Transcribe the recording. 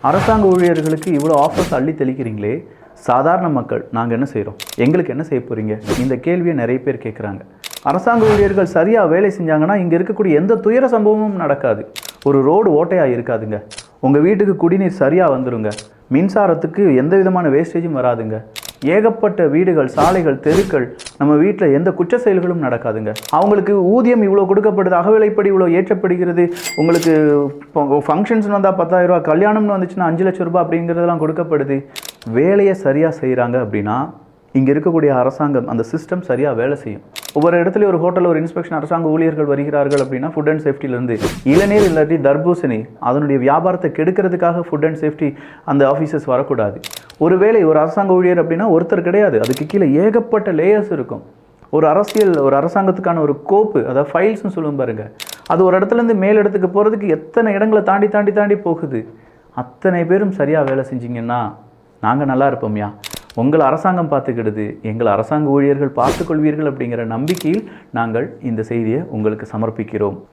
அரசாங்க ஊழியர்களுக்கு இவ்வளோ ஆஃபர்ஸ் அள்ளி தெளிக்கிறீங்களே, சாதாரண மக்கள் நாங்கள் என்ன செய்கிறோம், எங்களுக்கு என்ன செய்ய போகிறீங்க? இந்த கேள்வியை நிறைய பேர் கேட்குறாங்க. அரசாங்க ஊழியர்கள் சரியாக வேலை செஞ்சாங்கன்னா இங்கே இருக்கக்கூடிய எந்த துயர சம்பவமும் நடக்காது. ஒரு ரோடு ஓட்டையாக இருக்காதுங்க, உங்கள் வீட்டுக்கு குடிநீர் சரியாக வந்துடுங்க, மின்சாரத்துக்கு எந்த விதமான வேஸ்டேஜும் வராதுங்க, ஏகப்பட்ட வீடுகள், சாலைகள், தெருக்கள், நம்ம வீட்டில் எந்த குற்ற செயல்களும் நடக்காதுங்க. அவங்களுக்கு ஊதியம் இவ்வளோ கொடுக்கப்படுது, அகவிலைப்படி இவ்வளோ ஏற்றப்படுகிறது, உங்களுக்கு ஃபங்க்ஷன்ஸ்னு வந்தால் 10,000 ரூபா, கல்யாணம்னு வந்துச்சுன்னா 5 லட்சம் ரூபாய் அப்படிங்கிறதெல்லாம் கொடுக்கப்படுது. வேலையை சரியாக செய்கிறாங்க அப்படின்னா இங்கே இருக்கக்கூடிய அரசாங்கம், அந்த சிஸ்டம் சரியாக வேலை செய்யும். ஒவ்வொரு இடத்துலையும் ஒரு ஹோட்டலில் ஒரு இன்ஸ்பெக்ஷன் அரசாங்க ஊழியர்கள் வருகிறார்கள் அப்படின்னா ஃபுட் அண்ட் சேஃப்டிலேருந்து இளநீர் இல்லாட்டி தர்பூசணி அதனுடைய வியாபாரத்தை கெடுக்கிறதுக்காக ஃபுட் அண்ட் சேஃப்டி அந்த ஆஃபீஸர்ஸ் வரக்கூடாது. ஒருவேளை ஒரு அரசாங்க ஊழியர் அப்படின்னா ஒருத்தர் கிடையாது, அதுக்கு கீழே ஏகப்பட்ட லேயர்ஸ் இருக்கும். ஒரு அரசாங்கத்துக்கான ஒரு கோப்பு, அதாவது ஃபைல்ஸ்னு சொல்லுவோம் பாருங்க, அது ஒரு இடத்துலேருந்து மேல் இடத்துக்கு போகிறதுக்கு எத்தனை இடங்களை தாண்டி தாண்டி தாண்டி போகுது. அத்தனை பேரும் சரியாக வேலை செஞ்சிங்கன்னா நாங்கள் நல்லா இருப்போம்யா. உங்களை அரசாங்கம் பார்த்துக்கிடுது, எங்கள் அரசாங்க ஊழியர்கள் பார்த்துக்கொள்வீர்கள் அப்படிங்கிற நம்பிக்கையில் நாங்கள் இந்த செய்தியை உங்களுக்கு சமர்ப்பிக்கிறோம்.